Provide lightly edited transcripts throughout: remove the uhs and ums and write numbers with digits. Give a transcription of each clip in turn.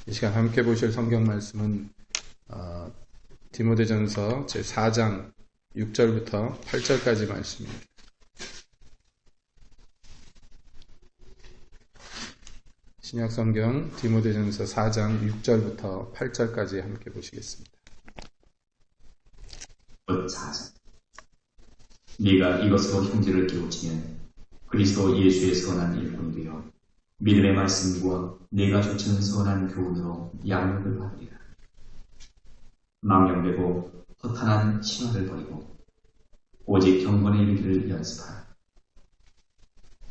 이 시간 함께 보실 성경 말씀은 디모데전서 제4장 6절부터 8절까지 말씀입니다. 신약성경 디모데전서 4장 6절부터 8절까지 함께 보시겠습니다. 4장 네가 이것으로 형제를 깨우치면 그리스도 예수의 선한 일꾼이 되어 믿음의 말씀과 네가 쫓는 선한 교훈으로 양육을 받으리라. 망령되고 허탄한 신화를 버리고 오직 경건의 일기를 연습하라.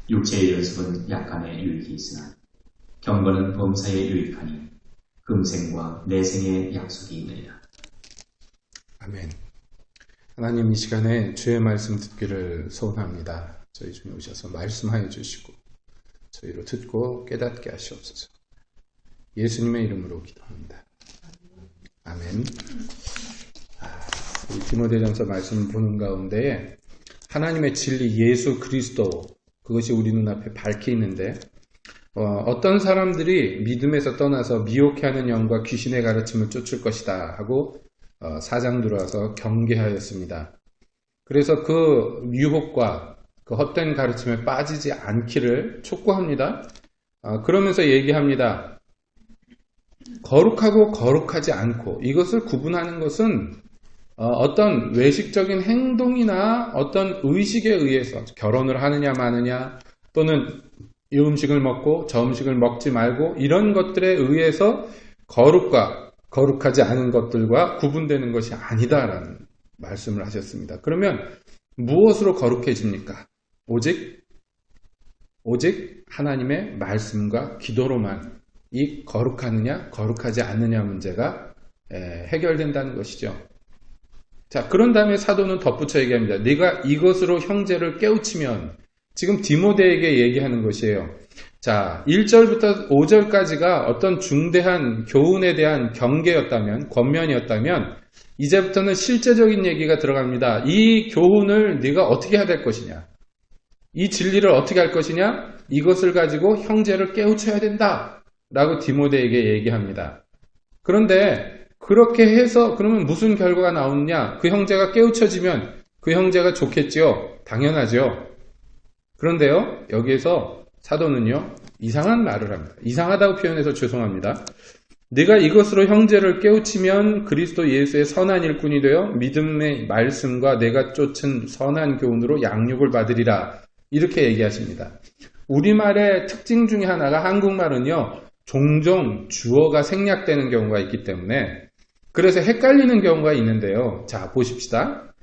육체의 연습은 약간의 유익이 있으나 경건은 범사에 유익하니 금생과 내생의 약속이 있느니라. 아멘. 하나님, 이 시간에 주의 말씀 듣기를 소원합니다. 저희 중에 오셔서 말씀하여 주시고 저희로 듣고 깨닫게 하시옵소서. 예수님의 이름으로 기도합니다. 아멘. 우리 디모데전서 말씀 보는 가운데 하나님의 진리 예수 그리스도, 그것이 우리 눈앞에 밝혀 있는데 어떤 사람들이 믿음에서 떠나서 미혹해하는 영과 귀신의 가르침을 쫓을 것이다 하고 4장 들어와서 경계하였습니다. 그래서 그 유혹과 그 헛된 가르침에 빠지지 않기를 촉구합니다. 그러면서 얘기합니다. 거룩하고 거룩하지 않고, 이것을 구분하는 것은 어떤 외식적인 행동이나 어떤 의식에 의해서 결혼을 하느냐 마느냐, 또는 이 음식을 먹고 저 음식을 먹지 말고, 이런 것들에 의해서 거룩과 거룩하지 않은 것들과 구분되는 것이 아니다라는 말씀을 하셨습니다. 그러면 무엇으로 거룩해집니까? 오직 하나님의 말씀과 기도로만 이 거룩하느냐 거룩하지 않느냐 문제가 해결된다는 것이죠. 자, 그런 다음에 사도는 덧붙여 얘기합니다. 네가 이것으로 형제를 깨우치면, 지금 디모데에게 얘기하는 것이에요. 자, 1절부터 5절까지가 어떤 중대한 교훈에 대한 경계였다면, 권면이었다면, 이제부터는 실제적인 얘기가 들어갑니다. 이 교훈을 네가 어떻게 해야 될 것이냐, 이 진리를 어떻게 할 것이냐, 이것을 가지고 형제를 깨우쳐야 된다 라고 디모데에게 얘기합니다. 그런데 그렇게 해서 그러면 무슨 결과가 나오느냐, 그 형제가 깨우쳐지면 그 형제가 좋겠지요. 당연하죠. 그런데요, 여기에서 사도는요, 이상한 말을 합니다. 이상하다고 표현해서 죄송합니다. 네가 이것으로 형제를 깨우치면 그리스도 예수의 선한 일꾼이 되어 믿음의 말씀과 내가 쫓은 선한 교훈으로 양육을 받으리라, 이렇게 얘기하십니다. 우리말의 특징 중에 하나가, 한국말은요 종종 주어가 생략되는 경우가 있기 때문에 그래서 헷갈리는 경우가 있는데요. 자, 보십시다.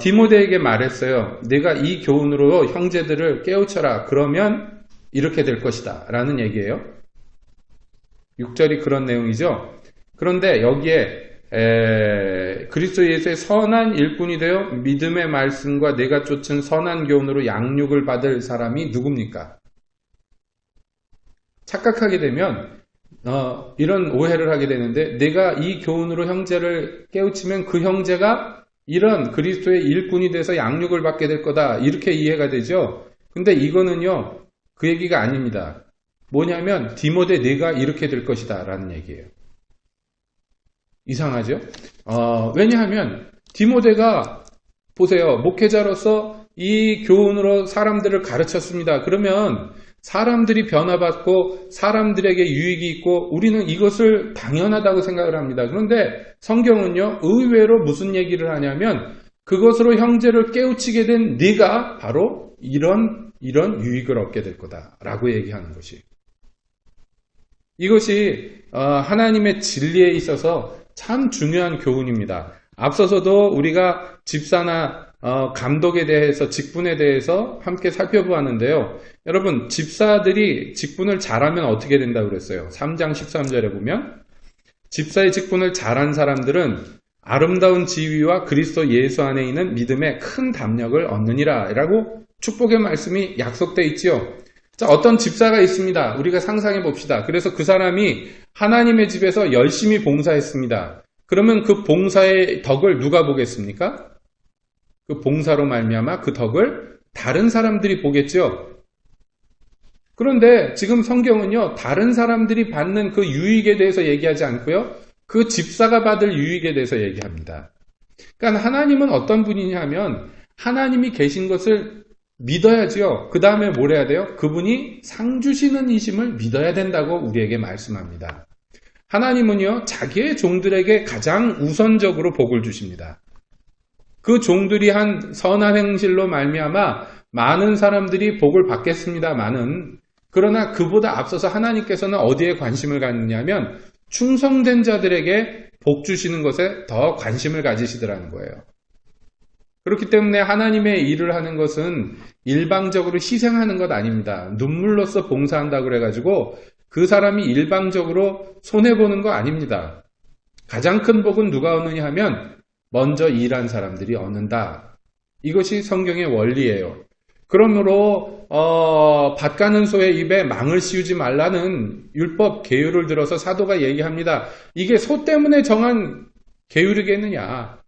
디모데에게 말했어요. 내가 이 교훈으로 형제들을 깨우쳐라. 그러면 이렇게 될 것이다 라는 얘기예요. 6절이 그런 내용이죠. 그런데 여기에 그리스도 예수의 선한 일꾼이 되어 믿음의 말씀과 내가 쫓은 선한 교훈으로 양육을 받을 사람이 누굽니까? 착각하게 되면 이런 오해를 하게 되는데, 내가 이 교훈으로 형제를 깨우치면 그 형제가 이런 그리스도의 일꾼이 돼서 양육을 받게 될 거다, 이렇게 이해가 되죠. 근데 이거는요 그 얘기가 아닙니다. 뭐냐면 디모데 네가 이렇게 될 것이다 라는 얘기예요. 이상하죠? 왜냐하면 디모데가 보세요, 목회자로서 이 교훈으로 사람들을 가르쳤습니다. 그러면 사람들이 변화받고 사람들에게 유익이 있고 우리는 이것을 당연하다고 생각을 합니다. 그런데 성경은요 의외로 무슨 얘기를 하냐면, 그것으로 형제를 깨우치게 된 네가 바로 이런 유익을 얻게 될 거다 라고 얘기하는 것이, 이것이 하나님의 진리에 있어서 참 중요한 교훈입니다. 앞서서도 우리가 집사나 감독에 대해서, 직분에 대해서 함께 살펴보았는데요. 여러분, 집사들이 직분을 잘하면 어떻게 된다고 그랬어요? 3장 13절에 보면 집사의 직분을 잘한 사람들은 아름다운 지위와 그리스도 예수 안에 있는 믿음의 큰 담력을 얻느니라 라고 축복의 말씀이 약속되어 있지요. 자, 어떤 집사가 있습니다. 우리가 상상해 봅시다. 그래서 그 사람이 하나님의 집에서 열심히 봉사했습니다. 그러면 그 봉사의 덕을 누가 보겠습니까? 그 봉사로 말미암아 그 덕을 다른 사람들이 보겠죠. 그런데 지금 성경은요, 다른 사람들이 받는 그 유익에 대해서 얘기하지 않고요, 그 집사가 받을 유익에 대해서 얘기합니다. 그러니까 하나님은 어떤 분이냐 하면 하나님이 계신 것을 믿어야지요. 그 다음에 뭘 해야 돼요? 그분이 상 주시는 이심을 믿어야 된다고 우리에게 말씀합니다. 하나님은요, 자기의 종들에게 가장 우선적으로 복을 주십니다. 그 종들이 한 선한 행실로 말미암아 많은 사람들이 복을 받겠습니다마는, 그러나 그보다 앞서서 하나님께서는 어디에 관심을 갖느냐면 충성된 자들에게 복 주시는 것에 더 관심을 가지시더라는 거예요. 그렇기 때문에 하나님의 일을 하는 것은 일방적으로 희생하는 것 아닙니다. 눈물로써 봉사한다고 그래가지고 그 사람이 일방적으로 손해보는 거 아닙니다. 가장 큰 복은 누가 얻느냐 하면 먼저 일한 사람들이 얻는다. 이것이 성경의 원리예요. 그러므로 밭 가는 소의 입에 망을 씌우지 말라는 율법 계율을 들어서 사도가 얘기합니다. 이게 소 때문에 정한 계율이겠느냐?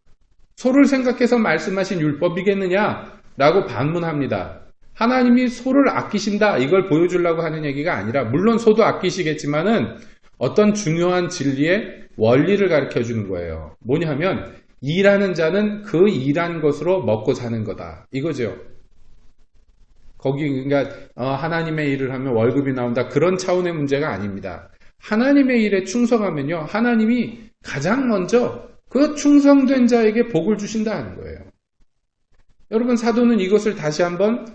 소를 생각해서 말씀하신 율법이겠느냐? 라고 반문합니다. 하나님이 소를 아끼신다, 이걸 보여주려고 하는 얘기가 아니라, 물론 소도 아끼시겠지만은 어떤 중요한 진리의 원리를 가르쳐 주는 거예요. 뭐냐면 일하는 자는 그 일한 것으로 먹고 사는 거다, 이거죠. 거기 그러니까 하나님의 일을 하면 월급이 나온다, 그런 차원의 문제가 아닙니다. 하나님의 일에 충성하면요, 하나님이 가장 먼저 그 충성된 자에게 복을 주신다는 거예요. 여러분, 사도는 이것을 다시 한번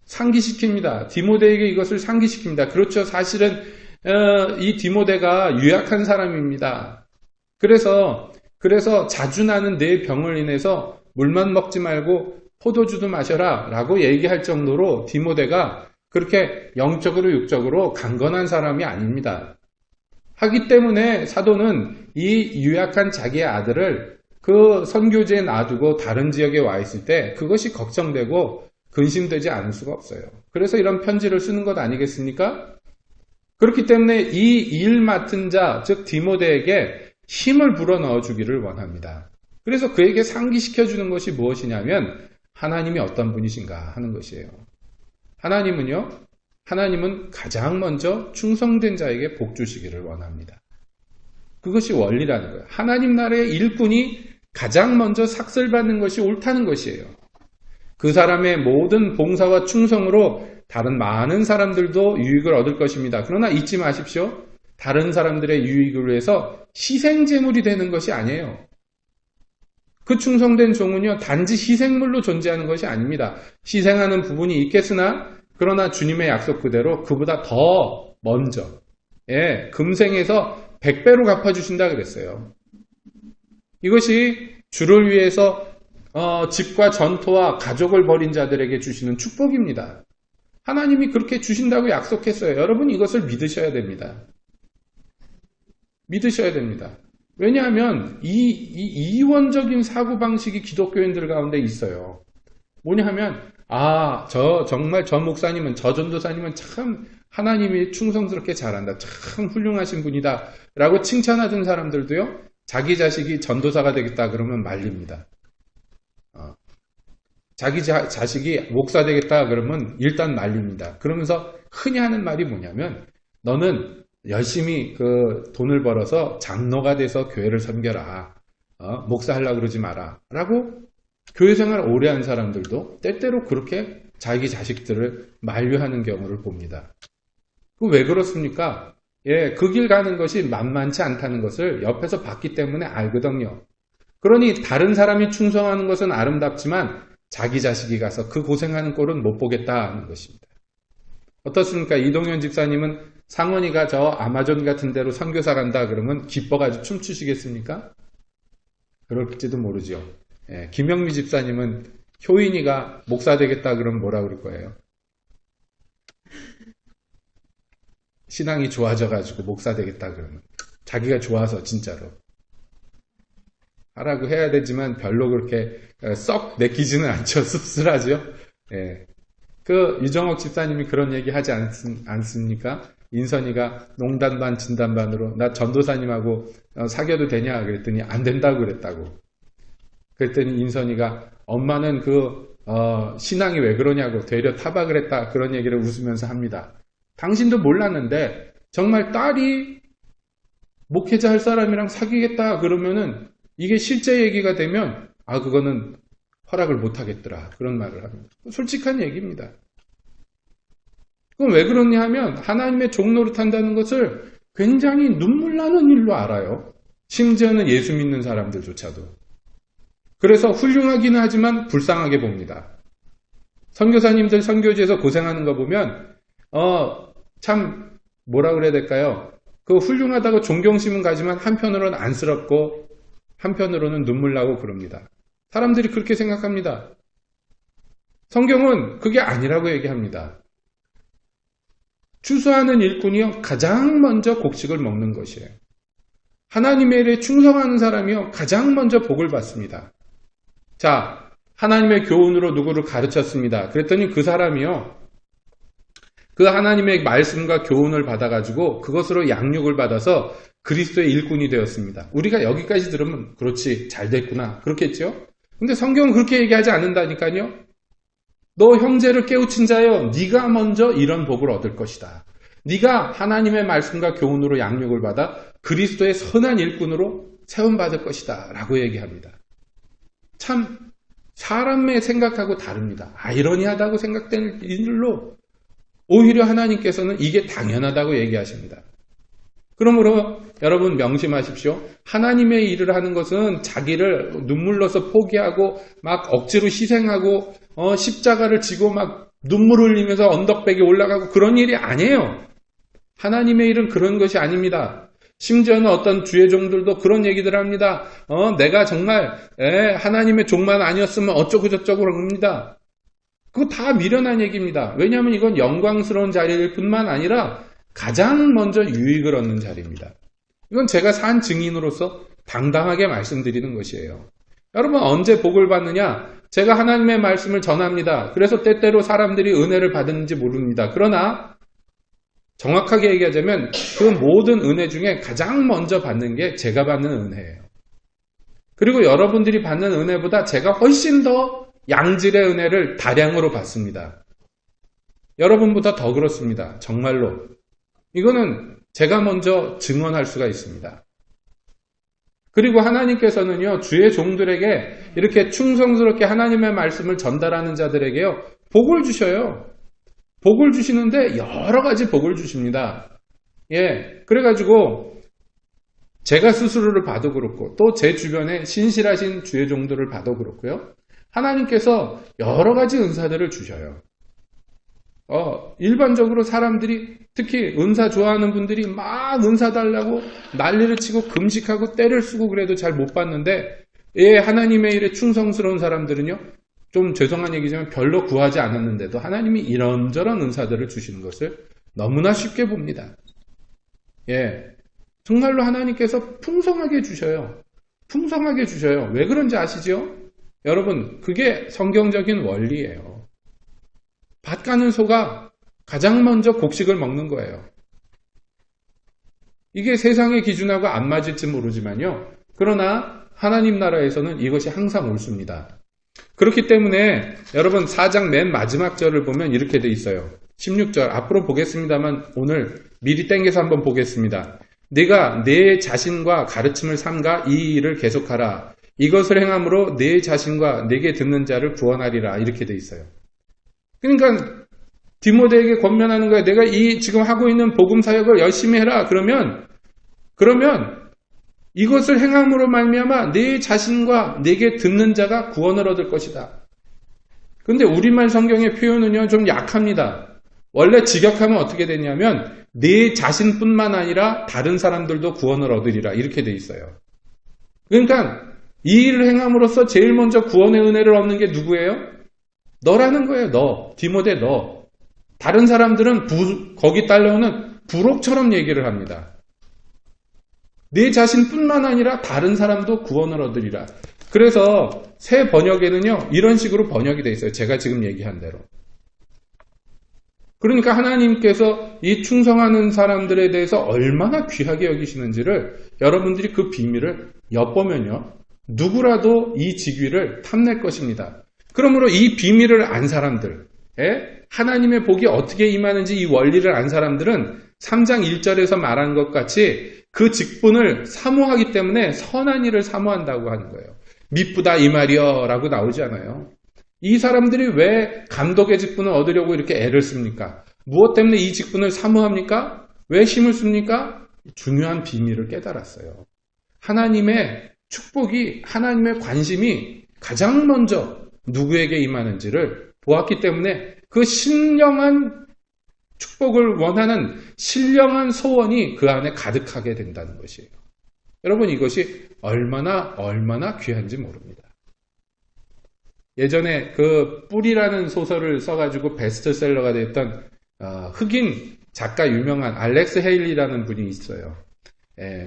상기시킵니다. 디모데에게 이것을 상기시킵니다. 그렇죠. 사실은 이 디모데가 유약한 사람입니다. 그래서 자주 나는 내 병을 인해서 물만 먹지 말고 포도주도 마셔라 라고 얘기할 정도로 디모데가 그렇게 영적으로 육적으로 강건한 사람이 아닙니다. 하기 때문에 사도는 이 유약한 자기의 아들을 그 선교지에 놔두고 다른 지역에 와 있을 때 그것이 걱정되고 근심되지 않을 수가 없어요. 그래서 이런 편지를 쓰는 것 아니겠습니까? 그렇기 때문에 이 일 맡은 자, 즉 디모데에게 힘을 불어넣어 주기를 원합니다. 그래서 그에게 상기시켜 주는 것이 무엇이냐면 하나님이 어떤 분이신가 하는 것이에요. 하나님은 가장 먼저 충성된 자에게 복 주시기를 원합니다. 그것이 원리라는 거예요. 하나님 나라의 일꾼이 가장 먼저 삭슬받는 것이 옳다는 것이에요. 그 사람의 모든 봉사와 충성으로 다른 많은 사람들도 유익을 얻을 것입니다. 그러나 잊지 마십시오. 다른 사람들의 유익을 위해서 희생제물이 되는 것이 아니에요. 그 충성된 종은요, 단지 희생물로 존재하는 것이 아닙니다. 희생하는 부분이 있겠으나 그러나 주님의 약속 그대로 그보다 더 먼저 금생에서 100배로 갚아주신다 그랬어요. 이것이 주를 위해서 집과 전토와 가족을 버린 자들에게 주시는 축복입니다. 하나님이 그렇게 주신다고 약속했어요. 여러분, 이것을 믿으셔야 됩니다. 믿으셔야 됩니다. 왜냐하면 이 이원적인 사고방식이 기독교인들 가운데 있어요. 뭐냐 하면 정말 저 목사님은, 저 전도사님은 참 하나님이 충성스럽게 잘한다, 참 훌륭하신 분이다 라고 칭찬하던 사람들도요, 자기 자식이 전도사가 되겠다 그러면 말립니다. 자기 자식이 목사 되겠다 그러면 일단 말립니다. 그러면서 흔히 하는 말이 뭐냐면 너는 열심히 그 돈을 벌어서 장로가 돼서 교회를 섬겨라. 목사 하려고 그러지 마라. 라고 교회 생활 오래 한 사람들도 때때로 그렇게 자기 자식들을 만류하는 경우를 봅니다. 왜 그렇습니까? 그 길 가는 것이 만만치 않다는 것을 옆에서 봤기 때문에 알거든요. 그러니 다른 사람이 충성하는 것은 아름답지만 자기 자식이 가서 그 고생하는 꼴은 못 보겠다는 것입니다. 어떻습니까? 이동현 집사님은 상원이가 저 아마존 같은 데로 선교사 간다 그러면 기뻐가지고 춤추시겠습니까? 그럴지도 모르죠. 김영미 집사님은 효인이가 목사 되겠다 그러면 뭐라 그럴 거예요? 신앙이 좋아져가지고 목사 되겠다 그러면 자기가 좋아서 진짜로 하라고 해야 되지만 별로 그렇게 썩 내키지는 않죠. 씁쓸하죠. 그 유정옥 집사님이 그런 얘기 하지 않습니까? 인선이가 농단 반 진단 반으로 나 전도사님하고 사귀어도 되냐 그랬더니 안 된다고 그랬다고. 그랬더니 인선이가 엄마는 신앙이 왜 그러냐고 되려 타박을 했다 그런 얘기를 웃으면서 합니다. 당신도 몰랐는데 정말 딸이 목회자 할 사람이랑 사귀겠다 그러면은 이게 실제 얘기가 되면 그거는 허락을 못 하겠더라. 그런 말을 합니다. 솔직한 얘기입니다. 그럼 왜 그러냐 하면 하나님의 종노릇 한다는 것을 굉장히 눈물 나는 일로 알아요. 심지어는 예수 믿는 사람들조차도. 그래서 훌륭하기는 하지만 불쌍하게 봅니다. 선교사님들 선교지에서 고생하는 거 보면 참 뭐라 그래야 될까요? 그 훌륭하다고 존경심은 가지만 한편으로는 안쓰럽고 한편으로는 눈물 나고 그럽니다. 사람들이 그렇게 생각합니다. 성경은 그게 아니라고 얘기합니다. 추수하는 일꾼이요 가장 먼저 곡식을 먹는 것이에요. 하나님의 일에 충성하는 사람이요 가장 먼저 복을 받습니다. 자, 하나님의 교훈으로 누구를 가르쳤습니다. 그랬더니 그 사람이요 그 하나님의 말씀과 교훈을 받아가지고 그것으로 양육을 받아서 그리스도의 일꾼이 되었습니다. 우리가 여기까지 들으면 그렇지 잘 됐구나 그렇겠죠? 근데 성경은 그렇게 얘기하지 않는다니까요. 너 형제를 깨우친 자여 네가 먼저 이런 복을 얻을 것이다. 네가 하나님의 말씀과 교훈으로 양육을 받아 그리스도의 선한 일꾼으로 세움받을 것이다 라고 얘기합니다. 참 사람의 생각하고 다릅니다. 아이러니하다고 생각되는 일로 오히려 하나님께서는 이게 당연하다고 얘기하십니다. 그러므로 여러분 명심하십시오. 하나님의 일을 하는 것은 자기를 눈물로서 포기하고 막 억지로 희생하고 십자가를 지고 막 눈물 흘리면서 언덕백에 올라가고 그런 일이 아니에요. 하나님의 일은 그런 것이 아닙니다. 심지어는 어떤 주의 종들도 그런 얘기들 합니다. 내가 정말 하나님의 종만 아니었으면 어쩌고 저쩌고 합니다. 그거 다 미련한 얘기입니다. 왜냐하면 이건 영광스러운 자리일 뿐만 아니라 가장 먼저 유익을 얻는 자리입니다. 이건 제가 산 증인으로서 당당하게 말씀드리는 것이에요. 여러분 언제 복을 받느냐? 제가 하나님의 말씀을 전합니다. 그래서 때때로 사람들이 은혜를 받는지 모릅니다. 그러나 정확하게 얘기하자면 그 모든 은혜 중에 가장 먼저 받는 게 제가 받는 은혜예요. 그리고 여러분들이 받는 은혜보다 제가 훨씬 더 양질의 은혜를 다량으로 받습니다. 여러분보다 더 그렇습니다. 정말로. 이거는 제가 먼저 증언할 수가 있습니다. 그리고 하나님께서는요, 주의 종들에게 이렇게 충성스럽게 하나님의 말씀을 전달하는 자들에게요, 복을 주셔요. 복을 주시는데 여러 가지 복을 주십니다. 그래가지고 제가 스스로를 봐도 그렇고 또 제 주변에 신실하신 주의 종들을 봐도 그렇고요. 하나님께서 여러 가지 은사들을 주셔요. 일반적으로 사람들이 특히 은사 좋아하는 분들이 막 은사 달라고 난리를 치고 금식하고 때를 쓰고 그래도 잘 못 받는데 하나님의 일에 충성스러운 사람들은요, 좀 죄송한 얘기지만 별로 구하지 않았는데도 하나님이 이런저런 은사들을 주시는 것을 너무나 쉽게 봅니다. 정말로 하나님께서 풍성하게 주셔요. 풍성하게 주셔요. 왜 그런지 아시죠? 여러분, 그게 성경적인 원리예요. 밭 가는 소가 가장 먼저 곡식을 먹는 거예요. 이게 세상의 기준하고 안 맞을지 모르지만요. 그러나 하나님 나라에서는 이것이 항상 옳습니다. 그렇기 때문에 여러분 4장 맨 마지막 절을 보면 이렇게 돼 있어요. 16절 앞으로 보겠습니다만 오늘 미리 땡겨서 한번 보겠습니다. 네가 내 자신과 가르침을 삼가 이 일을 계속하라. 이것을 행함으로 내 자신과 내게 듣는 자를 구원하리라. 이렇게 돼 있어요. 그러니까 디모데에게 권면하는 거예요. 내가 이 지금 하고 있는 복음 사역을 열심히 해라. 그러면 이것을 행함으로 말미암아 내 자신과 내게 듣는 자가 구원을 얻을 것이다. 그런데 우리말 성경의 표현은요 좀 약합니다. 원래 직역하면 어떻게 되냐면 내 자신뿐만 아니라 다른 사람들도 구원을 얻으리라 이렇게 돼 있어요. 그러니까 이 일을 행함으로써 제일 먼저 구원의 은혜를 얻는 게 누구예요? 너라는 거예요. 너. 디모데 너. 다른 사람들은 거기 딸려오는 부록처럼 얘기를 합니다. 내 자신뿐만 아니라 다른 사람도 구원을 얻으리라. 그래서 새 번역에는요 이런 식으로 번역이 돼 있어요. 제가 지금 얘기한 대로. 그러니까 하나님께서 이 충성하는 사람들에 대해서 얼마나 귀하게 여기시는지를 여러분들이 그 비밀을 엿보면요 누구라도 이 직위를 탐낼 것입니다. 그러므로 이 비밀을 안 사람들, 하나님의 복이 어떻게 임하는지 이 원리를 안 사람들은 3장 1절에서 말한 것 같이 그 직분을 사모하기 때문에 선한 일을 사모한다고 하는 거예요. 미쁘다 이 말이여 라고 나오지 않아요. 이 사람들이 왜 감독의 직분을 얻으려고 이렇게 애를 씁니까? 무엇 때문에 이 직분을 사모합니까? 왜 힘을 씁니까? 중요한 비밀을 깨달았어요. 하나님의 축복이, 하나님의 관심이 가장 먼저 누구에게 임하는지를 보았기 때문에 그 신령한 축복을 원하는 신령한 소원이 그 안에 가득하게 된다는 것이에요. 여러분, 이것이 얼마나 귀한지 모릅니다. 예전에 그 뿔이라는 소설을 써가지고 베스트셀러가 됐던 흑인 작가 유명한 알렉스 헤일리라는 분이 있어요.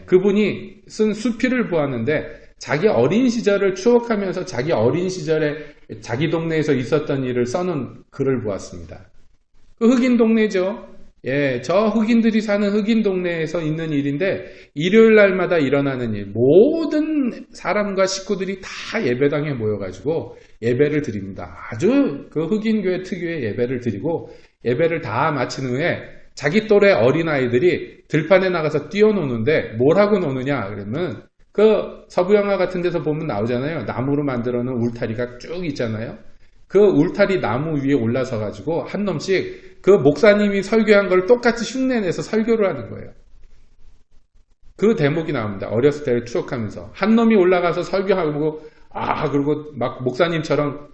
그분이 쓴 수필을 보았는데 자기 어린 시절을 추억하면서 자기 어린 시절에 자기 동네에서 있었던 일을 써놓은 글을 보았습니다. 그 흑인 동네죠. 저 흑인들이 사는 흑인 동네에서 있는 일인데 일요일 날마다 일어나는 일, 모든 사람과 식구들이 다 예배당에 모여가지고 예배를 드립니다. 아주 그 흑인 교회 특유의 예배를 드리고 예배를 다 마친 후에 자기 또래 어린아이들이 들판에 나가서 뛰어노는데 뭘 하고 노느냐 그러면 그 서부영화 같은 데서 보면 나오잖아요. 나무로 만들어 놓은 울타리가 쭉 있잖아요. 그 울타리 나무 위에 올라서 가지고 한 놈씩 그 목사님이 설교한 걸 똑같이 흉내내서 설교를 하는 거예요. 그 대목이 나옵니다. 어렸을 때를 추억하면서 한 놈이 올라가서 설교하고 그리고 막 목사님처럼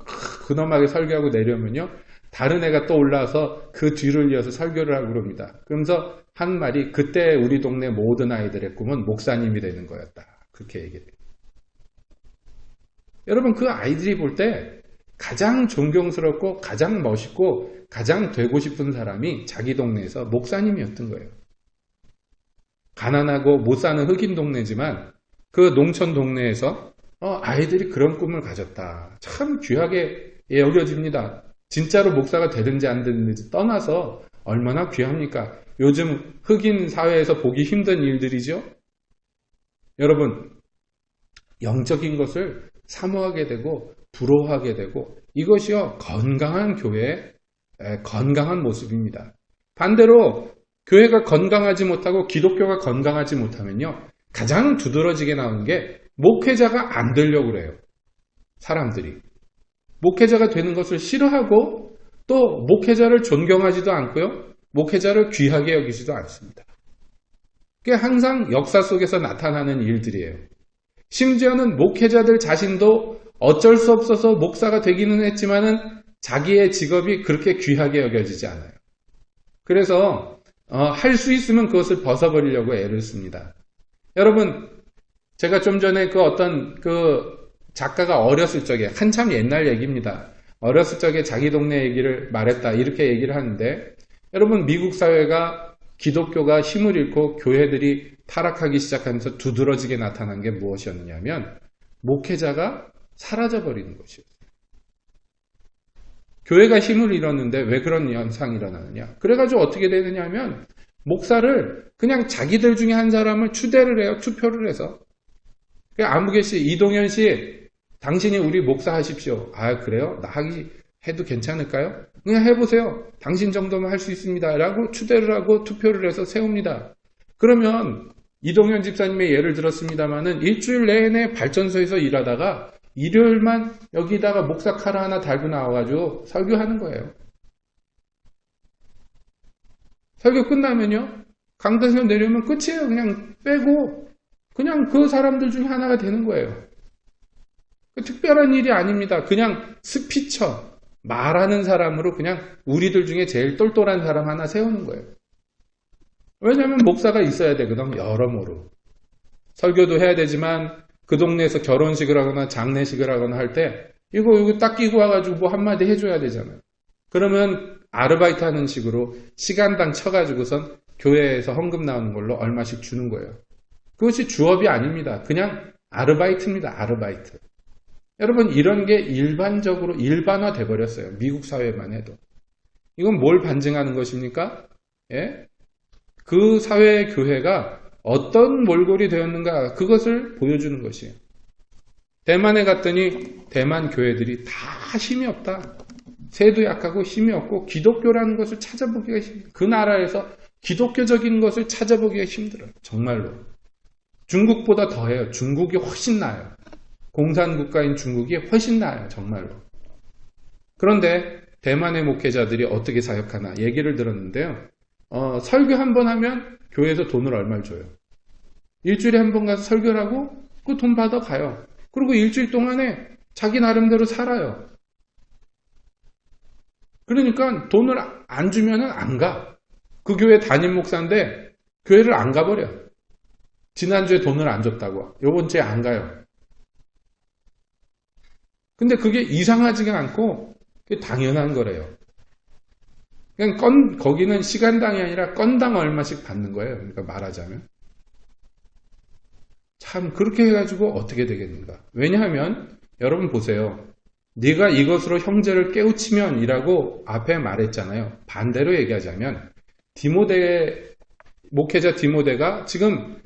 근엄하게 설교하고 내려오면요, 다른 애가 또 올라와서 그 뒤를 이어서 설교를 하고 그럽니다. 그러면서 한 말이 그때 우리 동네 모든 아이들의 꿈은 목사님이 되는 거였다. 그렇게 얘기해요. 여러분, 그 아이들이 볼 때 가장 존경스럽고 가장 멋있고 가장 되고 싶은 사람이 자기 동네에서 목사님이었던 거예요. 가난하고 못 사는 흑인 동네지만 그 농촌 동네에서 아이들이 그런 꿈을 가졌다. 참 귀하게 여겨집니다. 진짜로 목사가 되든지 안 되든지 떠나서 얼마나 귀합니까? 요즘 흑인 사회에서 보기 힘든 일들이죠. 여러분, 영적인 것을 사모하게 되고 부러워하게 되고 이것이요, 건강한 교회의 건강한 모습입니다. 반대로 교회가 건강하지 못하고 기독교가 건강하지 못하면요, 가장 두드러지게 나오는 게 목회자가 안 되려고 그래요. 사람들이 목회자가 되는 것을 싫어하고 또 목회자를 존경하지도 않고요, 목회자를 귀하게 여기지도 않습니다. 그게 항상 역사 속에서 나타나는 일들이에요. 심지어는 목회자들 자신도 어쩔 수 없어서 목사가 되기는 했지만은 자기의 직업이 그렇게 귀하게 여겨지지 않아요. 그래서 할 수 있으면 그것을 벗어버리려고 애를 씁니다. 여러분, 제가 좀 전에 그 어떤 그 작가가 어렸을 적에, 한참 옛날 얘기입니다. 어렸을 적에 자기 동네 얘기를 말했다, 이렇게 얘기를 하는데, 여러분, 미국 사회가 기독교가 힘을 잃고 교회들이 타락하기 시작하면서 두드러지게 나타난 게 무엇이었느냐면 목회자가 사라져버리는 것이었어요. 교회가 힘을 잃었는데 왜 그런 현상이 일어나느냐. 그래가지고 어떻게 되느냐 하면 목사를 그냥 자기들 중에 한 사람을 추대를 해요. 투표를 해서. 아무개 씨, 이동현 씨, 당신이 우리 목사 하십시오. 아, 그래요? 나 해도 괜찮을까요? 그냥 해보세요. 당신 정도면 할 수 있습니다. 라고 추대를 하고 투표를 해서 세웁니다. 그러면 이동현 집사님의 예를 들었습니다마는 일주일 내내 발전소에서 일하다가 일요일만 여기다가 목사 칼 하나 달고 나와가지고 설교하는 거예요. 설교 끝나면요, 강단에서 내려오면 끝이에요. 그냥 빼고 그냥 그 사람들 중에 하나가 되는 거예요. 특별한 일이 아닙니다. 그냥 스피처, 말하는 사람으로 그냥 우리들 중에 제일 똘똘한 사람 하나 세우는 거예요. 왜냐하면 목사가 있어야 되거든, 여러모로. 설교도 해야 되지만 그 동네에서 결혼식을 하거나 장례식을 하거나 할 때 이거 딱 끼고 와가지고 뭐 한마디 해줘야 되잖아요. 그러면 아르바이트 하는 식으로 시간당 쳐가지고선 교회에서 헌금 나오는 걸로 얼마씩 주는 거예요. 그것이 주업이 아닙니다. 그냥 아르바이트입니다. 아르바이트. 여러분, 이런 게 일반적으로 일반화돼 버렸어요. 미국 사회만 해도. 이건 뭘 반증하는 것입니까? 예? 그 사회의 교회가 어떤 몰골이 되었는가, 그것을 보여주는 것이에요. 대만에 갔더니 대만 교회들이 다 힘이 없다. 새도 약하고 힘이 없고 기독교라는 것을 찾아보기가 힘들어요. 그 나라에서 기독교적인 것을 찾아보기가 힘들어요. 정말로. 중국보다 더해요. 중국이 훨씬 나아요. 공산국가인 중국이 훨씬 나아요. 정말로. 그런데 대만의 목회자들이 어떻게 사역하나 얘기를 들었는데요. 설교 한 번 하면 교회에서 돈을 얼마를 줘요. 일주일에 한 번 가서 설교를 하고 그 돈 받아 가요. 그리고 일주일 동안에 자기 나름대로 살아요. 그러니까 돈을 안 주면은 안 가. 그 교회 담임 목사인데 교회를 안 가버려. 지난주에 돈을 안 줬다고. 요번 주에 안 가요. 근데 그게 이상하지가 않고 그게 당연한 거래요. 그냥 거기는 시간당이 아니라 건당 얼마씩 받는 거예요. 그러니까 말하자면. 참 그렇게 해가지고 어떻게 되겠는가. 왜냐하면 여러분 보세요. 네가 이것으로 형제를 깨우치면 이라고 앞에 말했잖아요. 반대로 얘기하자면 목회자 디모데가 지금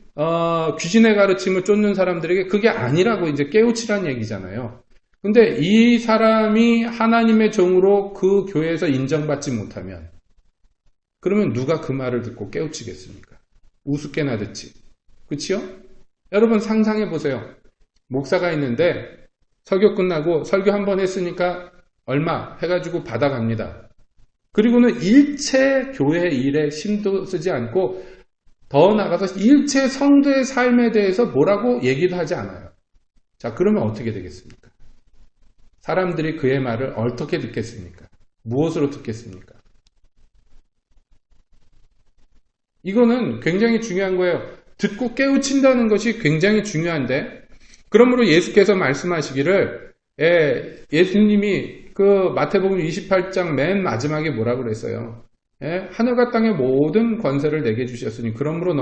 귀신의 가르침을 쫓는 사람들에게 그게 아니라고 이제 깨우치란 얘기잖아요. 근데 이 사람이 하나님의 종으로 그 교회에서 인정받지 못하면 그러면 누가 그 말을 듣고 깨우치겠습니까? 우습게나 듣지. 그치요? 여러분 상상해 보세요. 목사가 있는데 설교 끝나고 설교 한 번 했으니까 얼마 해가지고 받아갑니다. 그리고는 일체 교회 일에 힘도 쓰지 않고 더 나아가서 일체 성도의 삶에 대해서 뭐라고 얘기도 하지 않아요. 자, 그러면 어떻게 되겠습니까? 사람들이 그의 말을 어떻게 듣겠습니까? 무엇으로 듣겠습니까? 이거는 굉장히 중요한 거예요. 듣고 깨우친다는 것이 굉장히 중요한데, 그러므로 예수께서 말씀하시기를, 예수님이 그 마태복음 28장 맨 마지막에 뭐라고 그랬어요? 하늘과 땅의 모든 권세를 내게 주셨으니 그러므로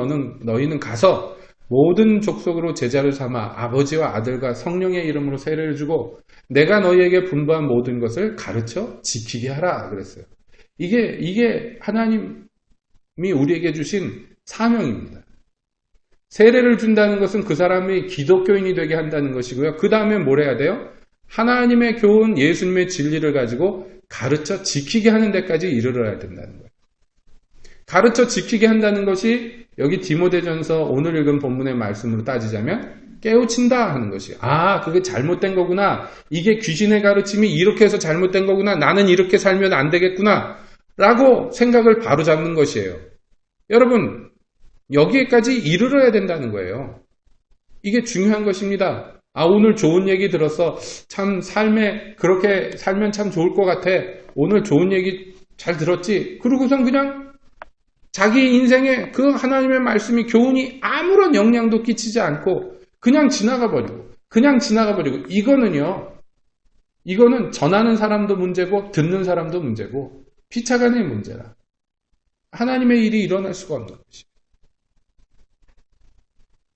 너희는 가서 모든 족속으로 제자를 삼아 아버지와 아들과 성령의 이름으로 세례를 주고 내가 너희에게 분부한 모든 것을 가르쳐 지키게 하라 그랬어요. 이게 하나님이 우리에게 주신 사명입니다. 세례를 준다는 것은 그 사람이 기독교인이 되게 한다는 것이고요. 그 다음에 뭘 해야 돼요? 하나님의 교훈, 예수님의 진리를 가지고 가르쳐 지키게 하는 데까지 이르러야 된다는 거예요. 가르쳐 지키게 한다는 것이 여기 디모데전서 오늘 읽은 본문의 말씀으로 따지자면 깨우친다 하는 것이에요. 아, 그게 잘못된 거구나. 이게 귀신의 가르침이 이렇게 해서 잘못된 거구나. 나는 이렇게 살면 안 되겠구나. 라고 생각을 바로 잡는 것이에요. 여러분, 여기에까지 이르러야 된다는 거예요. 이게 중요한 것입니다. 아, 오늘 좋은 얘기 들었어. 참 삶에 그렇게 살면 참 좋을 것 같아. 오늘 좋은 얘기 잘 들었지. 그러고선 그냥 자기 인생에 그 하나님의 말씀이 교훈이 아무런 영향도 끼치지 않고 그냥 지나가 버리고 이거는 전하는 사람도 문제고 듣는 사람도 문제고 피차간의 문제라. 하나님의 일이 일어날 수가 없는 것이에요.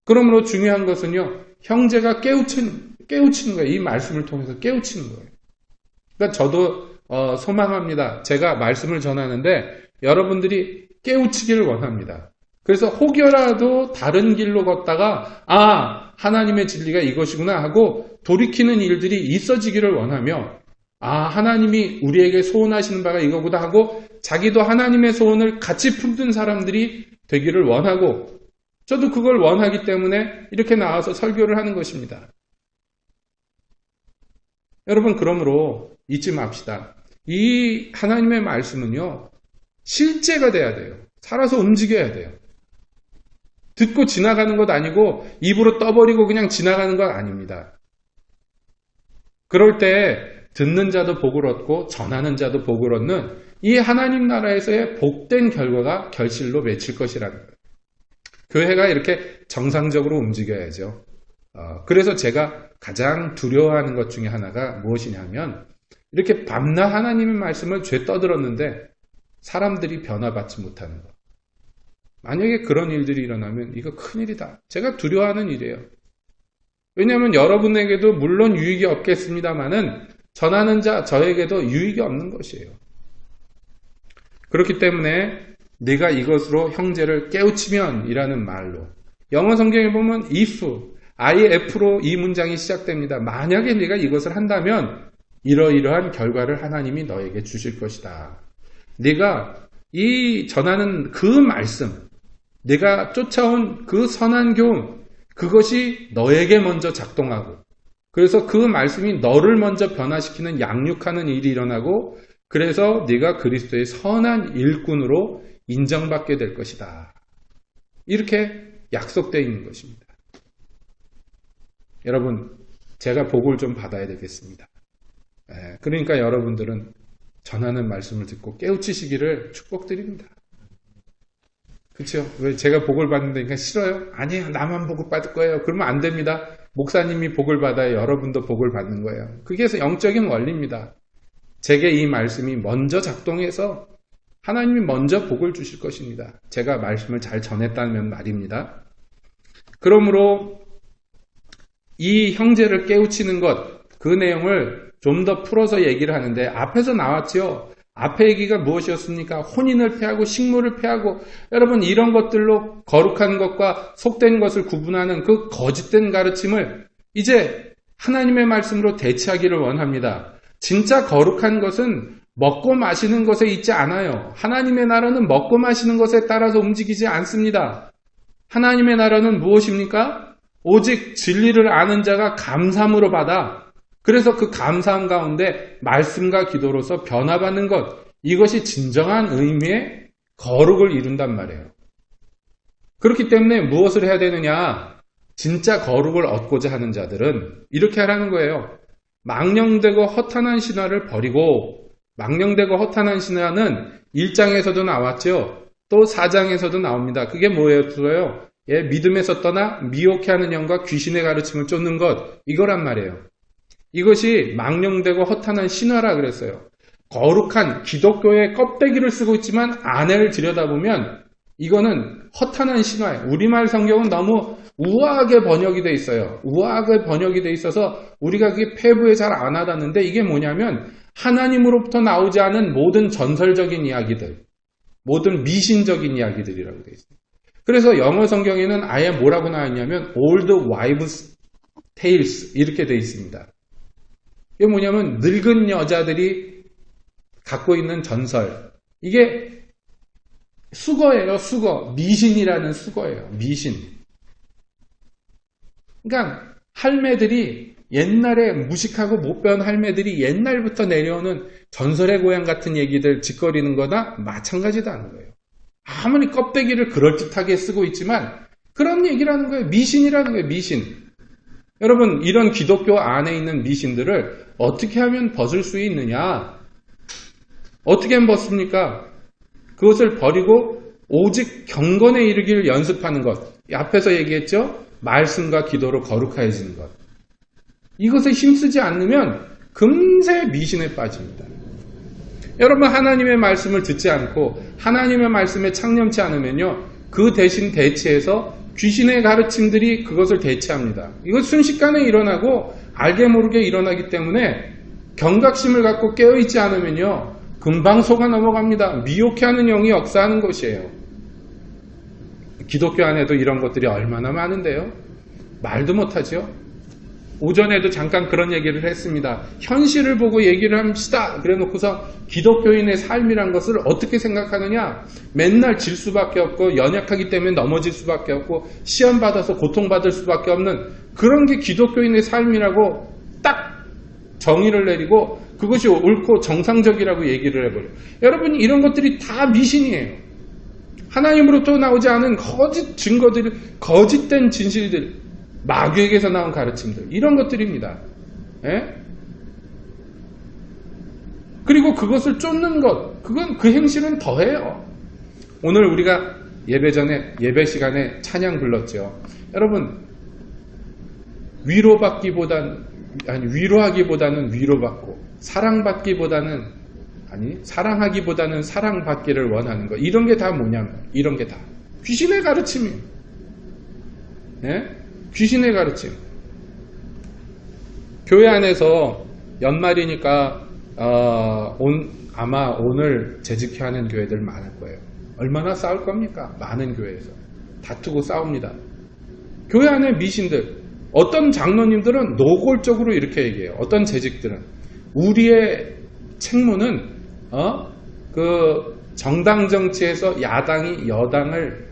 그러므로 중요한 것은요, 형제가 깨우치는 거예요. 이 말씀을 통해서 깨우치는 거예요. 그러니까 저도 소망합니다. 제가 말씀을 전하는데 여러분들이 깨우치기를 원합니다. 그래서 혹여라도 다른 길로 걷다가 하나님의 진리가 이것이구나 하고 돌이키는 일들이 있어지기를 원하며 하나님이 우리에게 소원하시는 바가 이거구나 하고 자기도 하나님의 소원을 같이 품는 사람들이 되기를 원하고 저도 그걸 원하기 때문에 이렇게 나와서 설교를 하는 것입니다. 여러분, 그러므로 잊지 맙시다. 이 하나님의 말씀은요, 실제가 돼야 돼요. 살아서 움직여야 돼요. 듣고 지나가는 것 아니고 입으로 떠버리고 그냥 지나가는 것 아닙니다. 그럴 때 듣는 자도 복을 얻고 전하는 자도 복을 얻는 이 하나님 나라에서의 복된 결과가 결실로 맺힐 것이라는 거예요. 교회가 이렇게 정상적으로 움직여야죠. 그래서 제가 가장 두려워하는 것 중에 하나가 무엇이냐면 이렇게 밤낮 하나님의 말씀을 죄 떠들었는데 사람들이 변화받지 못하는 것. 만약에 그런 일들이 일어나면 이거 큰일이다. 제가 두려워하는 일이에요. 왜냐하면 여러분에게도 물론 유익이 없겠습니다만은 전하는 자 저에게도 유익이 없는 것이에요. 그렇기 때문에 네가 이것으로 형제를 깨우치면 이라는 말로 영어 성경에 보면 if로 이 문장이 시작됩니다. 만약에 네가 이것을 한다면 이러이러한 결과를 하나님이 너에게 주실 것이다. 네가 이 전하는 그 말씀, 내가 쫓아온 그 선한 교훈, 그것이 너에게 먼저 작동하고, 그래서 그 말씀이 너를 먼저 변화시키는 양육하는 일이 일어나고, 그래서 네가 그리스도의 선한 일꾼으로 인정받게 될 것이다. 이렇게 약속되어 있는 것입니다. 여러분, 제가 복을 좀 받아야 되겠습니다. 그러니까 여러분들은 전하는 말씀을 듣고 깨우치시기를 축복드립니다. 그렇죠? 왜 제가 복을 받는다니까 싫어요? 아니에요. 나만 복을 받을 거예요. 그러면 안 됩니다. 목사님이 복을 받아야 여러분도 복을 받는 거예요. 그게 영적인 원리입니다. 제게 이 말씀이 먼저 작동해서 하나님이 먼저 복을 주실 것입니다. 제가 말씀을 잘 전했다면 말입니다. 그러므로 이 형제를 깨우치는 것, 그 내용을 좀 더 풀어서 얘기를 하는데 앞에서 나왔죠. 앞에 얘기가 무엇이었습니까? 혼인을 패하고 식물을 패하고, 여러분 이런 것들로 거룩한 것과 속된 것을 구분하는 그 거짓된 가르침을 이제 하나님의 말씀으로 대체하기를 원합니다. 진짜 거룩한 것은 먹고 마시는 것에 있지 않아요. 하나님의 나라는 먹고 마시는 것에 따라서 움직이지 않습니다. 하나님의 나라는 무엇입니까? 오직 진리를 아는 자가 감사함으로 받아, 그래서 그 감사함 가운데 말씀과 기도로서 변화받는 것, 이것이 진정한 의미의 거룩을 이룬단 말이에요. 그렇기 때문에 무엇을 해야 되느냐? 진짜 거룩을 얻고자 하는 자들은 이렇게 하라는 거예요. 망령되고 허탄한 신화를 버리고, 망령되고 허탄한 신화는 1장에서도 나왔죠. 또 4장에서도 나옵니다. 그게 뭐였어요? 믿음에서 떠나 미혹해 하는 영과 귀신의 가르침을 쫓는 것, 이거란 말이에요. 이것이 망령되고 허탄한 신화라 그랬어요. 거룩한 기독교의 껍데기를 쓰고 있지만 안에를 들여다보면 이거는 허탄한 신화예요. 우리말 성경은 너무 우아하게 번역이 돼 있어요. 우아하게 번역이 돼 있어서 우리가 그게 폐부에 잘 안 와닿는데, 이게 뭐냐면 하나님으로부터 나오지 않은 모든 전설적인 이야기들, 모든 미신적인 이야기들이라고 돼 있어요. 그래서 영어 성경에는 아예 뭐라고 나와 있냐면 Old Wives' Tales 이렇게 돼 있습니다. 이게 뭐냐면 늙은 여자들이 갖고 있는 전설. 이게 수거예요, 수거. 미신이라는 수거예요, 미신. 그러니까 할매들이 옛날에 무식하고 못 배운 할매들이 옛날부터 내려오는 전설의 고향 같은 얘기들 짓거리는 거나 마찬가지다는 거예요. 아무리 껍데기를 그럴듯하게 쓰고 있지만 그런 얘기라는 거예요. 미신이라는 거예요, 미신. 여러분, 이런 기독교 안에 있는 미신들을 어떻게 하면 벗을 수 있느냐? 어떻게 하면 벗습니까? 그것을 버리고 오직 경건에 이르기를 연습하는 것. 앞에서 얘기했죠? 말씀과 기도로 거룩해지는 것. 이것에 힘쓰지 않으면 금세 미신에 빠집니다. 여러분, 하나님의 말씀을 듣지 않고 하나님의 말씀에 창념치 않으면요, 그 대신 대체해서 귀신의 가르침들이 그것을 대체합니다. 이것 순식간에 일어나고 알게 모르게 일어나기 때문에 경각심을 갖고 깨어있지 않으면요, 금방 속아 넘어갑니다. 미혹해하는 영이 역사하는 것이에요. 기독교 안에도 이런 것들이 얼마나 많은데요. 말도 못하죠. 오전에도 잠깐 그런 얘기를 했습니다. 현실을 보고 얘기를 합시다. 그래 놓고서 기독교인의 삶이란 것을 어떻게 생각하느냐? 맨날 질 수밖에 없고 연약하기 때문에 넘어질 수밖에 없고 시험 받아서 고통받을 수밖에 없는 그런 게 기독교인의 삶이라고 딱 정의를 내리고 그것이 옳고 정상적이라고 얘기를 해버려요. 여러분, 이런 것들이 다 미신이에요. 하나님으로부터 나오지 않은 거짓 증거들, 거짓된 진실들, 마귀에게서 나온 가르침들, 이런 것들입니다. 예? 그리고 그것을 쫓는 것, 그건 그 행실은 더해요. 오늘 우리가 예배 전에, 예배 시간에 찬양 불렀죠. 여러분, 위로하기보다는 위로받고, 사랑하기보다는 사랑받기를 원하는 것. 이런 게 다 뭐냐면, 이런 게 다 귀신의 가르침이에요. 예? 귀신의 가르침. 교회 안에서 연말이니까 아마 오늘 재직해 하는 교회들 많을 거예요. 얼마나 싸울 겁니까? 많은 교회에서 다투고 싸웁니다. 교회 안에 미신들, 어떤 장로님들은 노골적으로 이렇게 얘기해요. 어떤 재직들은 우리의 책무는 그 정당 정치에서 야당이 여당을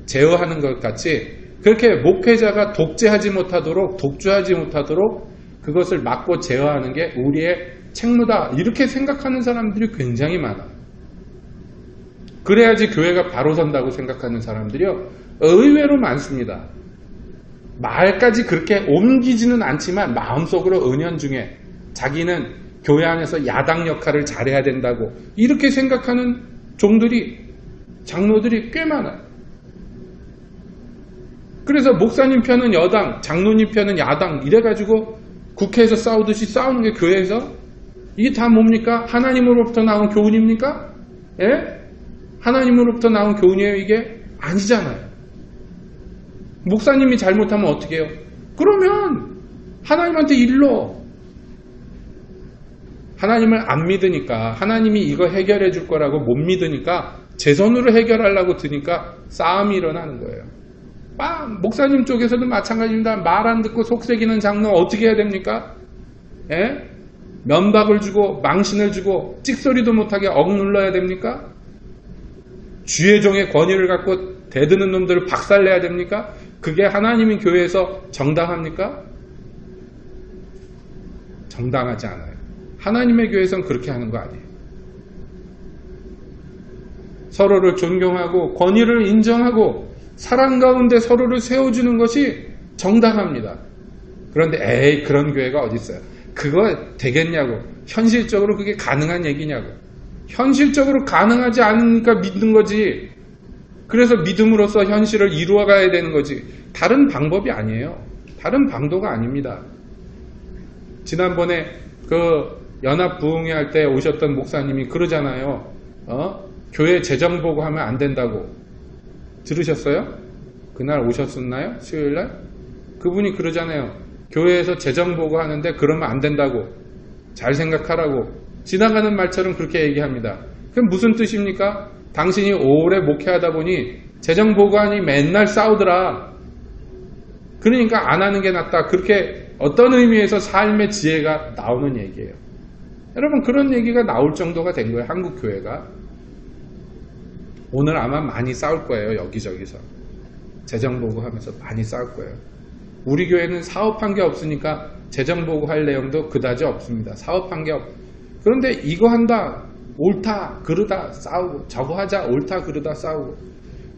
제어하는 것 같이 그렇게 목회자가 독재하지 못하도록 독주하지 못하도록 그것을 막고 제어하는 게 우리의 책무다 이렇게 생각하는 사람들이 굉장히 많아요. 그래야지 교회가 바로 선다고 생각하는 사람들이요 의외로 많습니다. 말까지 그렇게 옮기지는 않지만 마음속으로 은연중에 자기는 교회 안에서 야당 역할을 잘해야 된다고 이렇게 생각하는 종들이 장로들이 꽤 많아요. 그래서 목사님 편은 여당, 장로님 편은 야당 이래가지고 국회에서 싸우듯이 싸우는 게 교회에서 이게 다 뭡니까? 하나님으로부터 나온 교훈입니까? 예? 하나님으로부터 나온 교훈이에요 이게? 아니잖아요. 목사님이 잘못하면 어떻게 해요? 그러면 하나님한테 일러. 하나님을 안 믿으니까 하나님이 이거 해결해 줄 거라고 못 믿으니까 제 손으로 해결하려고 드니까 싸움이 일어나는 거예요. 목사님 쪽에서도 마찬가지입니다. 말 안 듣고 속색이는 장로 어떻게 해야 됩니까? 예? 면박을 주고 망신을 주고 찍소리도 못하게 억눌러야 됩니까? 주의 종의 권위를 갖고 대드는 놈들을 박살내야 됩니까? 그게 하나님이 교회에서 정당합니까? 정당하지 않아요. 하나님의 교회에서는 그렇게 하는 거 아니에요. 서로를 존경하고 권위를 인정하고 사랑 가운데 서로를 세워주는 것이 정당합니다. 그런데 에이 그런 교회가 어디 있어요? 그거 되겠냐고. 현실적으로 그게 가능한 얘기냐고. 현실적으로 가능하지 않으니까 믿는 거지. 그래서 믿음으로써 현실을 이루어가야 되는 거지. 다른 방법이 아니에요. 다른 방도가 아닙니다. 지난번에 그 연합부흥회 할 때 오셨던 목사님이 그러잖아요. 교회 재정 보고하면 안 된다고. 들으셨어요? 그날 오셨었나요? 수요일날? 그분이 그러잖아요. 교회에서 재정 보고하는데 그러면 안 된다고. 잘 생각하라고. 지나가는 말처럼 그렇게 얘기합니다. 그럼 무슨 뜻입니까? 당신이 오래 목회하다 보니 재정 보고하니 맨날 싸우더라. 그러니까 안 하는 게 낫다. 그렇게 어떤 의미에서 삶의 지혜가 나오는 얘기예요. 여러분 그런 얘기가 나올 정도가 된 거예요. 한국 교회가. 오늘 아마 많이 싸울 거예요. 여기저기서. 재정 보고하면서 많이 싸울 거예요. 우리 교회는 사업한 게 없으니까 재정 보고할 내용도 그다지 없습니다. 사업한 게 그런데 이거 한다. 옳다. 그르다. 싸우고. 저거 하자. 옳다. 그르다. 싸우고.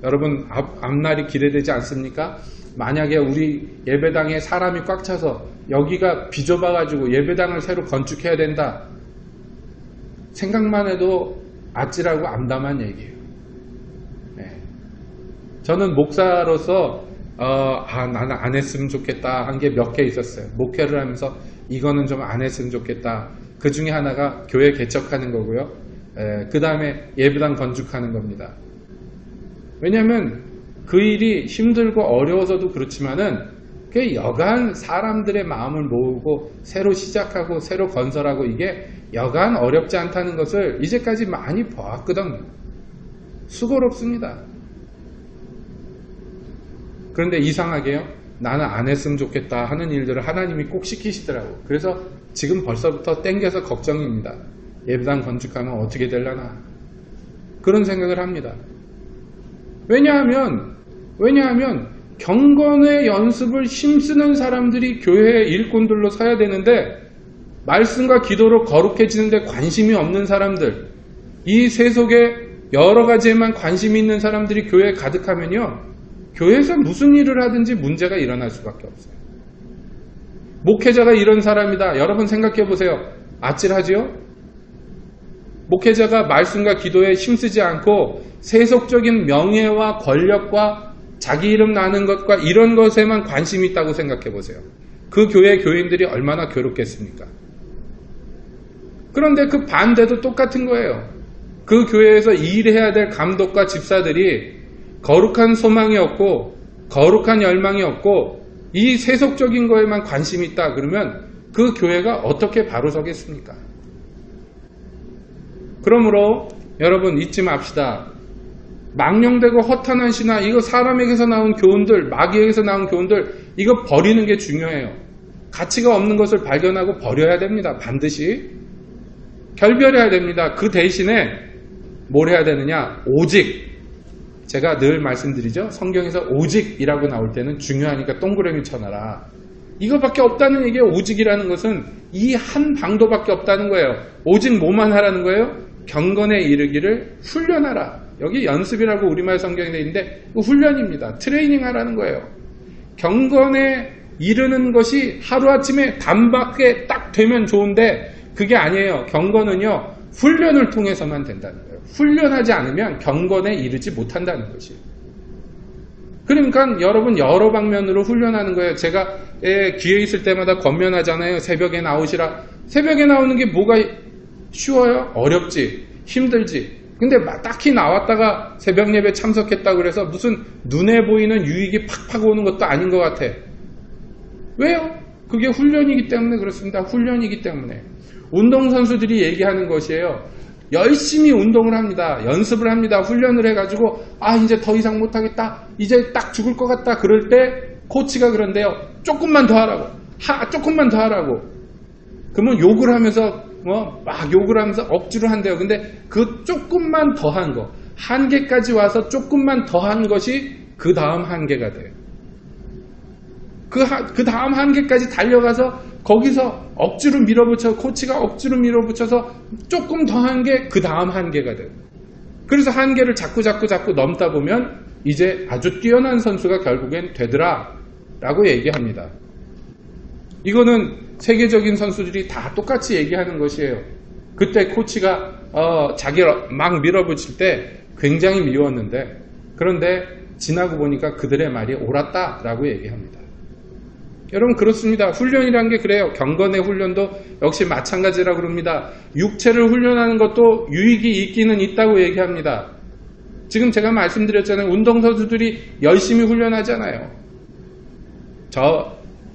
여러분 앞날이 기대되지 않습니까? 만약에 우리 예배당에 사람이 꽉 차서 여기가 비좁아가지고 예배당을 새로 건축해야 된다. 생각만 해도 아찔하고 암담한 얘기예요. 네. 저는 목사로서 나는 안 했으면 좋겠다 한 게 몇 개 있었어요. 목회를 하면서 이거는 좀 안 했으면 좋겠다. 그 중에 하나가 교회 개척하는 거고요. 그 다음에 예배당 건축하는 겁니다. 왜냐하면 그 일이 힘들고 어려워서도 그렇지만은 그 여간 사람들의 마음을 모으고 새로 시작하고 새로 건설하고 이게 여간 어렵지 않다는 것을 이제까지 많이 보았거든요. 수고롭습니다. 그런데 이상하게요. 나는 안 했으면 좋겠다 하는 일들을 하나님이 꼭 시키시더라고요. 그래서 지금 벌써부터 땡겨서 걱정입니다. 예배당 건축하면 어떻게 되려나 그런 생각을 합니다. 왜냐하면 경건의 연습을 힘쓰는 사람들이 교회의 일꾼들로 서야 되는데 말씀과 기도로 거룩해지는데 관심이 없는 사람들, 이 세속에 여러 가지에만 관심이 있는 사람들이 교회에 가득하면요, 교회에서 무슨 일을 하든지 문제가 일어날 수밖에 없어요. 목회자가 이런 사람이다. 여러분 생각해 보세요. 아찔하지요? 목회자가 말씀과 기도에 힘쓰지 않고 세속적인 명예와 권력과 자기 이름 나는 것과 이런 것에만 관심이 있다고 생각해 보세요. 그 교회 교인들이 얼마나 괴롭겠습니까? 그런데 그 반대도 똑같은 거예요. 그 교회에서 일해야 될 감독과 집사들이 거룩한 소망이 없고 거룩한 열망이 없고 이 세속적인 거에만 관심이 있다 그러면 그 교회가 어떻게 바로 서겠습니까? 그러므로 여러분 잊지 맙시다. 망령되고 허탄한 신화, 이거 사람에게서 나온 교훈들, 마귀에게서 나온 교훈들, 이거 버리는 게 중요해요. 가치가 없는 것을 발견하고 버려야 됩니다. 반드시. 결별해야 됩니다. 그 대신에 뭘 해야 되느냐? 오직. 제가 늘 말씀드리죠. 성경에서 오직이라고 나올 때는 중요하니까 동그라미 쳐놔라. 이거밖에 없다는 얘기예요. 오직이라는 것은 이 한 방도밖에 없다는 거예요. 오직 뭐만 하라는 거예요? 경건에 이르기를 훈련하라. 여기 연습이라고 우리말 성경에 되어 있는데 훈련입니다. 트레이닝 하라는 거예요. 경건에 이르는 것이 하루아침에 단박에 딱 되면 좋은데 그게 아니에요. 경건은요. 훈련을 통해서만 된다는 거예요. 훈련하지 않으면 경건에 이르지 못한다는 것이에요. 그러니까 여러분 여러 방면으로 훈련하는 거예요. 제가 기회 있을 때마다 권면하잖아요. 새벽에 나오시라. 새벽에 나오는 게 뭐가 쉬워요? 어렵지. 힘들지. 근데 딱히 나왔다가 새벽 예배 참석했다고 그래서 무슨 눈에 보이는 유익이 팍팍 오는 것도 아닌 것 같아. 왜요? 그게 훈련이기 때문에 그렇습니다. 훈련이기 때문에. 운동선수들이 얘기하는 것이에요. 열심히 운동을 합니다. 연습을 합니다. 훈련을 해가지고 이제 더 이상 못하겠다. 이제 딱 죽을 것 같다. 그럴 때 코치가 그런데요. 조금만 더 하라고. 조금만 더 하라고. 그러면 욕을 하면서 막 욕을 하면서 억지로 한대요. 근데 그 조금만 더 한 거. 한계까지 와서 조금만 더 한 것이 그 다음 한계가 돼요. 그 다음 한계까지 달려가서 거기서 억지로 밀어붙여 코치가 억지로 밀어붙여서 조금 더 한 게 그 다음 한계가 돼요. 그래서 한계를 자꾸 넘다 보면 이제 아주 뛰어난 선수가 결국엔 되더라 라고 얘기합니다. 이거는 세계적인 선수들이 다 똑같이 얘기하는 것이에요. 그때 코치가 자기를 막 밀어붙일 때 굉장히 미웠는데 그런데 지나고 보니까 그들의 말이 옳았다 라고 얘기합니다. 여러분 그렇습니다. 훈련이란 게 그래요. 경건의 훈련도 역시 마찬가지라고 그럽니다. 육체를 훈련하는 것도 유익이 있기는 있다고 얘기합니다. 지금 제가 말씀드렸잖아요. 운동선수들이 열심히 훈련하잖아요.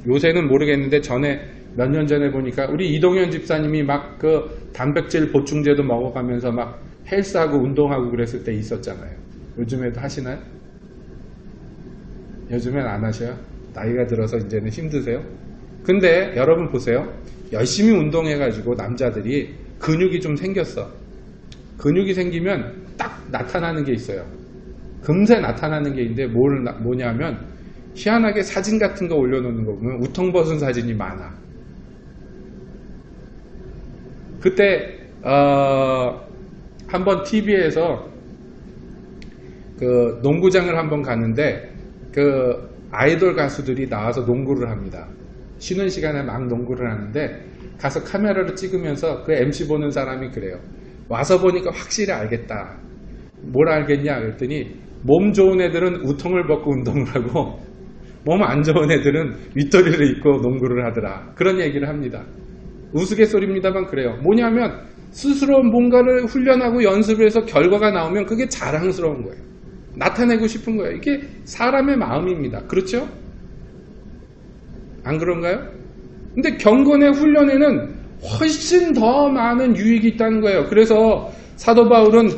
요새는 모르겠는데 몇 년 전에 보니까 우리 이동현 집사님이 막 그 단백질 보충제도 먹어가면서 막 헬스하고 운동하고 그랬을 때 있었잖아요. 요즘에도 하시나요? 요즘엔 안 하셔요? 나이가 들어서 이제는 힘드세요? 근데 여러분 보세요. 열심히 운동해가지고 남자들이 근육이 좀 생겼어. 근육이 생기면 딱 나타나는 게 있어요. 금세 나타나는 게 있는데 뭐냐면 희한하게 사진 같은 거 올려놓는 거 보면 우통 벗은 사진이 많아. 그때 한번 TV에서 그 농구장을 한번 갔는데 그 아이돌 가수들이 나와서 농구를 합니다. 쉬는 시간에 막 농구를 하는데 가서 카메라로 찍으면서 그 MC 보는 사람이 그래요. 와서 보니까 확실히 알겠다. 뭘 알겠냐 그랬더니 몸 좋은 애들은 우통을 벗고 운동을 하고 몸 안 좋은 애들은 윗도리를 입고 농구를 하더라. 그런 얘기를 합니다. 우스갯소리입니다만 그래요. 뭐냐면 스스로 뭔가를 훈련하고 연습을 해서 결과가 나오면 그게 자랑스러운 거예요. 나타내고 싶은 거예요. 이게 사람의 마음입니다. 그렇죠? 안 그런가요? 근데 경건의 훈련에는 훨씬 더 많은 유익이 있다는 거예요. 그래서 사도 바울은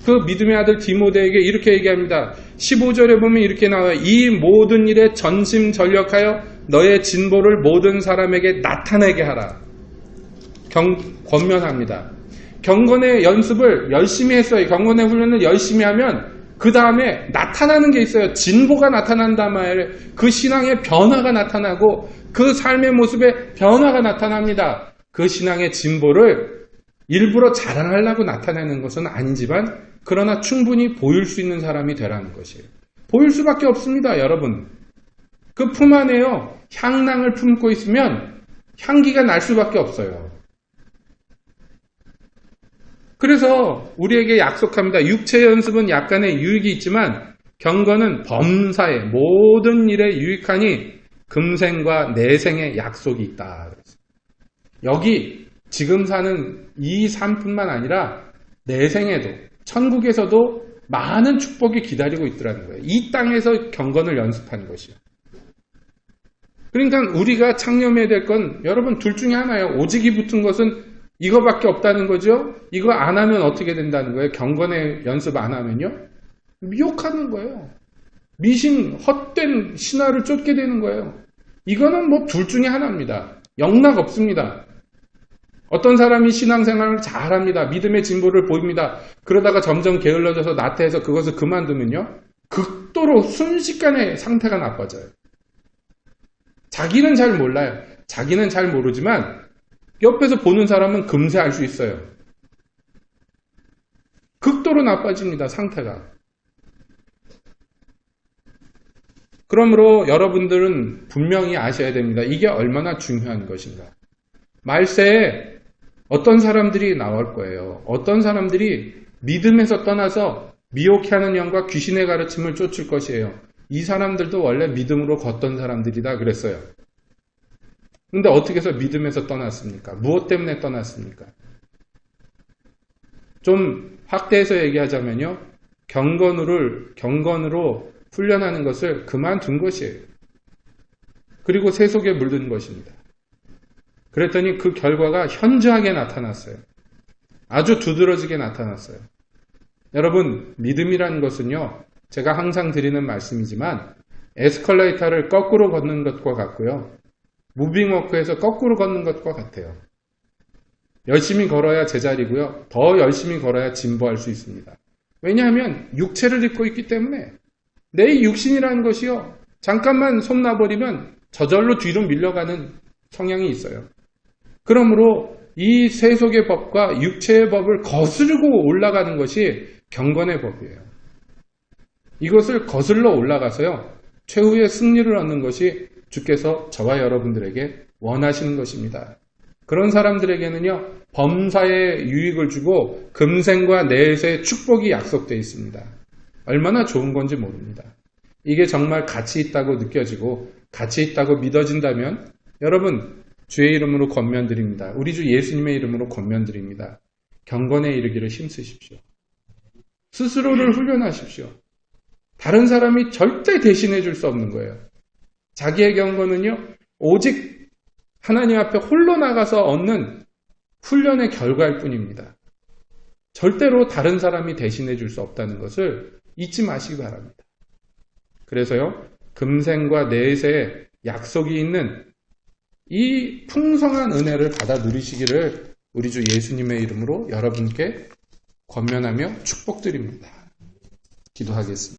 그 믿음의 아들 디모데에게 이렇게 얘기합니다. 15절에 보면 이렇게 나와요. 이 모든 일에 전심전력하여 너의 진보를 모든 사람에게 나타내게 하라. 권면합니다. 경건의 연습을 열심히 했어요. 경건의 훈련을 열심히 하면 그 다음에 나타나는 게 있어요. 진보가 나타난단 말이에요. 그 신앙의 변화가 나타나고 그 삶의 모습에 변화가 나타납니다. 그 신앙의 진보를 일부러 자랑하려고 나타내는 것은 아니지만 그러나 충분히 보일 수 있는 사람이 되라는 것이에요. 보일 수밖에 없습니다. 여러분. 그 품 안에요. 향낭을 품고 있으면 향기가 날 수밖에 없어요. 그래서 우리에게 약속합니다. 육체 연습은 약간의 유익이 있지만 경건은 범사의 모든 일에 유익하니 금생과 내생의 약속이 있다. 여기 지금 사는 이 삶뿐만 아니라 내생에도 천국에서도 많은 축복이 기다리고 있더라는 거예요. 이 땅에서 경건을 연습하는 것이요. 그러니까 우리가 창념해야 될 건 여러분 둘 중에 하나예요. 오직이 붙은 것은 이거밖에 없다는 거죠. 이거 안 하면 어떻게 된다는 거예요? 경건의 연습 안 하면요? 미혹하는 거예요. 미신, 헛된 신화를 쫓게 되는 거예요. 이거는 뭐 둘 중에 하나입니다. 영락 없습니다. 어떤 사람이 신앙생활을 잘합니다. 믿음의 진보를 보입니다. 그러다가 점점 게을러져서 나태해서 그것을 그만두면요. 극도로 순식간에 상태가 나빠져요. 자기는 잘 몰라요. 자기는 잘 모르지만 옆에서 보는 사람은 금세 알 수 있어요. 극도로 나빠집니다. 상태가. 그러므로 여러분들은 분명히 아셔야 됩니다. 이게 얼마나 중요한 것인가. 말세에 어떤 사람들이 나올 거예요. 어떤 사람들이 믿음에서 떠나서 미혹해하는 영과 귀신의 가르침을 쫓을 것이에요. 이 사람들도 원래 믿음으로 걷던 사람들이다 그랬어요. 근데 어떻게 해서 믿음에서 떠났습니까? 무엇 때문에 떠났습니까? 좀 확대해서 얘기하자면요. 경건으로 훈련하는 것을 그만둔 것이에요. 그리고 세속에 물든 것입니다. 그랬더니 그 결과가 현저하게 나타났어요. 아주 두드러지게 나타났어요. 여러분, 믿음이라는 것은요. 제가 항상 드리는 말씀이지만 에스컬레이터를 거꾸로 걷는 것과 같고요. 무빙워크에서 거꾸로 걷는 것과 같아요. 열심히 걸어야 제자리고요. 더 열심히 걸어야 진보할 수 있습니다. 왜냐하면 육체를 입고 있기 때문에 내 육신이라는 것이요. 잠깐만 손 놔버리면 저절로 뒤로 밀려가는 성향이 있어요. 그러므로 이 세속의 법과 육체의 법을 거스르고 올라가는 것이 경건의 법이에요. 이것을 거슬러 올라가서요. 최후의 승리를 얻는 것이 주께서 저와 여러분들에게 원하시는 것입니다. 그런 사람들에게는요. 범사의 유익을 주고 금생과 내세의 축복이 약속되어 있습니다. 얼마나 좋은 건지 모릅니다. 이게 정말 가치 있다고 느껴지고 가치 있다고 믿어진다면 여러분 주의 이름으로 권면드립니다. 우리 주 예수님의 이름으로 권면드립니다. 경건에 이르기를 힘쓰십시오. 스스로를 훈련하십시오. 다른 사람이 절대 대신해 줄 수 없는 거예요. 자기의 경건은요. 오직 하나님 앞에 홀로 나가서 얻는 훈련의 결과일 뿐입니다. 절대로 다른 사람이 대신해 줄 수 없다는 것을 잊지 마시기 바랍니다. 그래서요. 금생과 내세의 약속이 있는 이 풍성한 은혜를 받아 누리시기를 우리 주 예수님의 이름으로 여러분께 권면하며 축복드립니다. 기도하겠습니다.